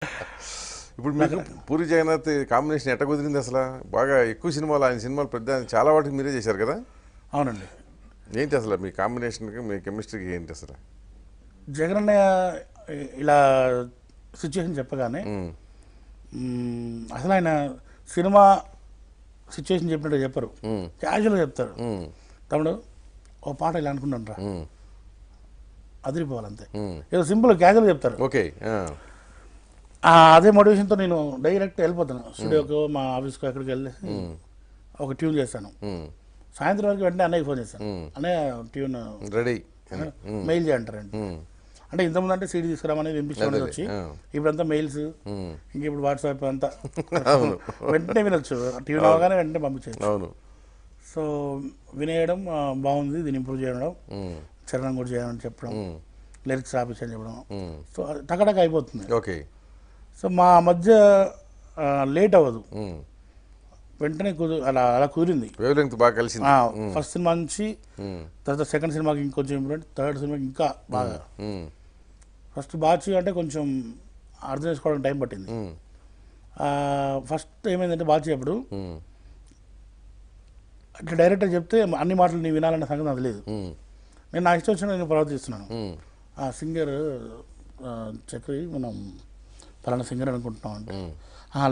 ఇప్పుడు మీకు పూరి జగన్నాథ్ కాంబినేషన్ ఎట్ట కుదిరింది అసలు? బాగా ఎక్కువ సినిమాలు, ఆయన సినిమాలు పెద్ద చాలా వాటికి మీరే చేశారు కదా? అవునండి. ఏంటి అసలు మీ కాంబినేషన్కి, మీ కెమిస్ట్రీకి ఏంటి అసలు? జగనన్నయ్య ఇలా సిచ్యువేషన్ చెప్పగానే అసలు ఆయన సినిమా సిచ్యువేషన్ చెప్పినట్టు చెప్పరు, క్యాజువల్గా చెప్తారు. తమ్ముడు ఓ పాట ఇలా అనుకున్నాను రా, అదిరిపోవాలంతే, ఏదో సింపుల్ క్యాజువల్గా చెప్తారు. ఓకే. అదే మోటివేషన్తో నేను డైరెక్ట్ వెళ్ళిపోతాను స్టూడియోకి, మా ఆఫీస్కి ఎక్కడికి వెళ్ళి ఒక ట్యూన్ చేస్తాను. సాయంత్రం వరకు వెంటనే అన్నయ్యకి ఫోన్ చేస్తాను, అన్నయ్య ట్యూన్ రెడీ, మెయిల్ చేయంటారండి. అంటే ఇంతకుముందు అంటే సీడీ తీసుకురామని వినిపించుకోవడానికి వచ్చి, ఇప్పుడంతా మెయిల్స్, ఇంక ఇప్పుడు వాట్సాప్ అంతా వెంటనే వినొచ్చు, ట్యూన్ అవగానే వెంటనే పంపించవచ్చు. అవును. సో వినేయడం బాగుంది, దీన్ని ఇంప్రూవ్ చేయడం, చరణం కూడా చేయమని చెప్పడం, లిరిక్స్ ఆపించని చెప్పడం, సో టకటక అయిపోతుంది. ఓకే. సో మా మధ్య లేట్ అవ్వదు, వెంటనే అలా అలా కుదిరింది. వేవ్ లెంగ్త్ బాగా కలిసింది. ఫస్ట్ సినిమా నుంచి తర్వాత సెకండ్ సినిమాకి ఇంకొంచెం ఇంప్రూవ్మెంట్, థర్డ్ సినిమాకి ఇంకా బాగా. ఫస్ట్ బాచి అంటే కొంచెం అర్థం చేసుకోవడానికి టైం పట్టింది. ఫస్ట్ ఏమైందంటే బాచి అప్పుడు ఇట్లా డైరెక్టర్ చెప్తే అన్ని మాటలు నీ వినాలన్న సంగతి నాకు తెలియదు. నేను నా ఇష్టం వచ్చిన నేను ప్రవర్తిస్తున్నాను. ఆ సింగర్ చక్రి మనం పలానా సింగర్ అనుకుంటున్నాం అంటే,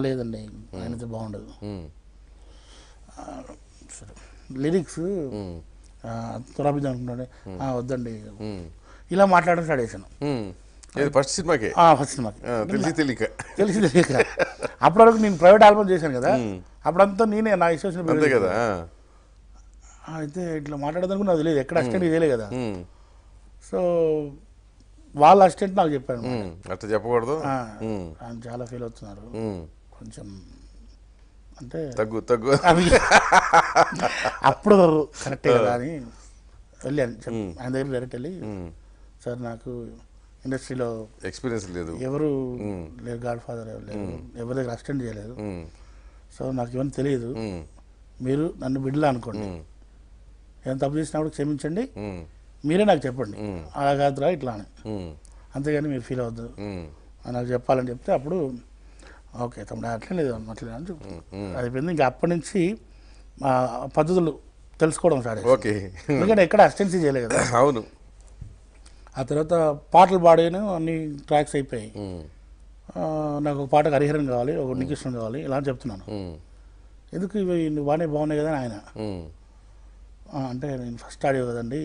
లేదండి ఆయనతో బాగుండదు, సరే లిరిక్స్ తురాబిద్దాం అనుకుంటాను, వద్దండి, ఇలా మాట్లాడడం స్టార్ట్ చేశాను. ఫస్ట్ సినిమాకి ఫస్ట్ సినిమాకి తెలిసి తెలియక అప్పటి వరకు నేను ప్రైవేట్ ఆల్బమ్ చేశాను కదా, అప్పుడంతా నేనే నా ఇష్టం అంతే కదా. అయితే ఇట్లా మాట్లాడదానికి నాకు తెలియదు, ఎక్కడ అసిస్టెంట్ చేయలేదు కదా. సో వాళ్ళ అసిస్టెంట్ నాకు చెప్పాను, అట్లా చెప్పకూడదు, ఆయన చాలా ఫీల్ అవుతున్నారు, కొంచెం అంటే తగ్గు తగ్గు అవి అప్పుడు కరెక్టే కదా అని వెళ్ళాను. ఆయన దగ్గర డైరెక్ట్ వెళ్ళి, సార్ నాకు ఇండస్ట్రీలో ఎక్స్పీరియన్స్ లేదు, ఎవరు లేరు, గాడ్ ఫాదర్ ఎవరు లేరు, ఎవరి దగ్గర అసిస్టెంట్ చేయలేదు, సో నాకు ఇవన్నీ తెలియదు, మీరు నన్ను బిడ్డలా అనుకోండి, ఏమైనా తప్పు చేసినప్పుడు క్షమించండి, మీరే నాకు చెప్పండి, అలా కాదురా ఇట్లా అని, అంతేగాని మీరు ఫీల్ అవ్వద్దు నాకు చెప్పాలని చెప్తే, అప్పుడు ఓకే తమ్ముడు అట్లే లేదు అట్లే అని అయిపోయింది. ఇంకా అప్పటి నుంచి పద్ధతులు తెలుసుకోవడం స్టార్ట్. ఓకే. ఎందుకంటే ఎక్కడ అసిస్టెన్సీ చేయలేదు కదా. అవును. ఆ తర్వాత పాటలు పాడాను, అన్ని ట్రాక్స్ అయిపోయాయి. నాకు ఒక పాటకు హరిహరన్ కావాలి, ఒక నికృష్ణం కావాలి, ఇలా చెప్తున్నాను. ఎందుకు ఇవి నువ్వు బాగున్నాయి కదా ఆయన అంటే, నేను ఫస్ట్ ఆడియో కదండి,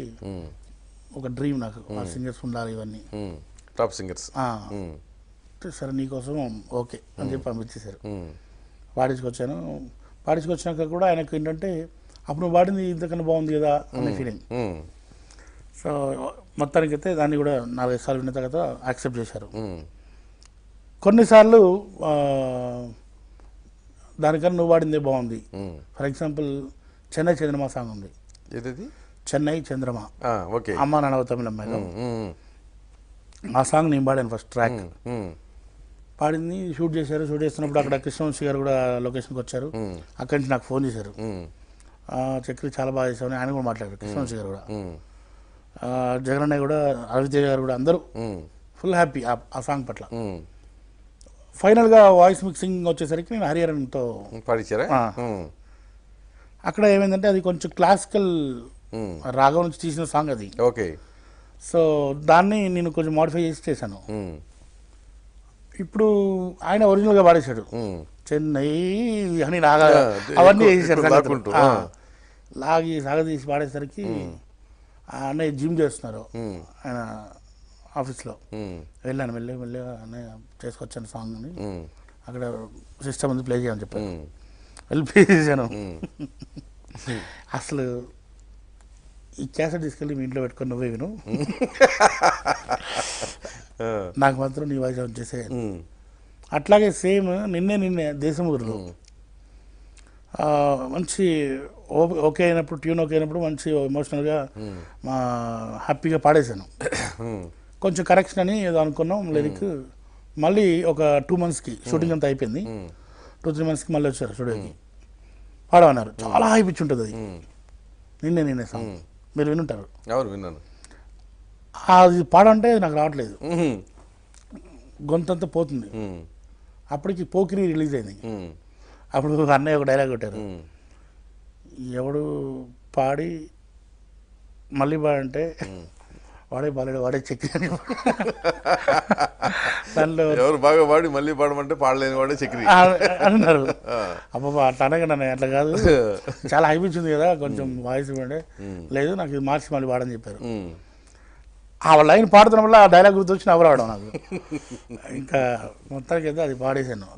ఒక డ్రీమ్ నాకు, ఆ సింగర్స్ ఉండాలి ఇవన్నీ, టాప్ సింగర్స్. సరే నీకోసం ఓకే అని చెప్పి పంపించేశారు. పాడించుకొచ్చాను. పాడించుకొచ్చినాక కూడా ఆయనకు ఏంటంటే, అప్పుడు నువ్వు పాడింది ఇంతకన్నా బాగుంది కదా అనే ఫీలింగ్. సో మొత్తానికి అయితే దాన్ని కూడా 4-5 సార్లు విన్న తర్వాత యాక్సెప్ట్ చేశారు. కొన్నిసార్లు దానికన్నా నువ్వు పాడిందే బాగుంది. ఫర్ ఎగ్జాంపుల్ చెన్నై చంద్రమా సాంగ్ ఉంది, చెన్నై చంద్రమా, అమ్మ నాన్న తమిళ అమ్మాయిలో, ఆ సాంగ్ నేను పాడాను ఫస్ట్ ట్రాక్. పాడింది షూట్ చేశారు. షూట్ చేస్తున్నప్పుడు అక్కడ కృష్ణవంశీ గారు కూడా లొకేషన్కి వచ్చారు. అక్కడి నుంచి నాకు ఫోన్ చేశారు, చక్రి చాలా బాగా చేశామని ఆయన కూడా మాట్లాడారు, కృష్ణవంశీ గారు కూడా, జగనన్నయ్య కూడా, రవితేజ గారు కూడా, అందరూ ఫుల్ హ్యాపీ ఆ సాంగ్ పట్ల. ఫైనల్గా వాయిస్ మిక్సింగ్ వచ్చేసరికి నేను హరిహరన్తో పాడించారా. అక్కడ ఏమైందంటే అది కొంచెం క్లాసికల్ రాగం నుంచి తీసిన సాంగ్ అది. ఓకే. సో దాన్ని నేను కొంచెం మోడిఫై చేసి చేశాను. ఇప్పుడు ఆయన ఒరిజినల్గా పాడేశాడు, చెన్నై అని రాగా అవన్నీ వేసేసాడు, లాగి సాగదీసి పాడేసరికి అన్నయ్య జిమ్ చేస్తున్నారు ఆయన ఆఫీస్లో. వెళ్ళాను మెల్లగా అన్నయ్య చేసుకొచ్చాను సాంగ్ అని, అక్కడ సిస్టమ్ ఉంది ప్లే చేయమని చెప్పాను, వెళ్ళి ప్లే చేశాను. అసలు ఈ క్యాసెట్ తీసుకెళ్ళి మీ ఇంట్లో పెట్టుకొని నువ్వే విను, నాకు మాత్రం నీ వాయిస్ వచ్చేసే. అట్లాగే సేమ్ నిన్నే దేశముద్రులు మంచి ఓకే అయినప్పుడు, ట్యూన్ ఓకే అయినప్పుడు మంచి ఎమోషనల్గా హ్యాపీగా పాడేశాను. కొంచెం కరెక్షన్ అని ఏదో అనుకున్నాం లిరిక్. మళ్ళీ ఒక 2 monthsకి షూటింగ్ అంతా అయిపోయింది, 2-3 monthsకి మళ్ళీ వచ్చారు స్టూడియోకి, పాడమన్నారు. చాలా హైపిచ్ ఉంటుంది అది, నిన్నే సాంగ్ మీరు వినుంటారు. ఎవరు విన్నాను. అది పాడంటే నాకు రావట్లేదు, గొంతంతా పోతుంది. అప్పటికి పోకిరి రిలీజ్ అయింది. అప్పుడు అన్నయ్య ఒక డైలాగ్ కొట్టారు, ఎవడు పాడి మళ్ళీ పాడంటే వాడే బాలేడు వాడే చెక్కి అని. దానిలో ఎవరు బాగా పాడి మళ్ళీ పాడమంటే పాడలేని వాడే చక్రి అన్నారు. అబ్బా అట్లా అనగా నన్ను అట్లా కాదు, చాలా అనిపించింది కదా కొంచెం వాయిస్ ఇవ్వండి. లేదు నాకు ఇది మార్చి మళ్ళీ పాడని చెప్పారు. ఆ లైన్ పాడుతున్న వల్ల ఆ డైలాగ్ గుర్తొచ్చి నవ్వు రావడం నాకు. ఇంకా మొత్తానికి అయితే అది పాడేశాను.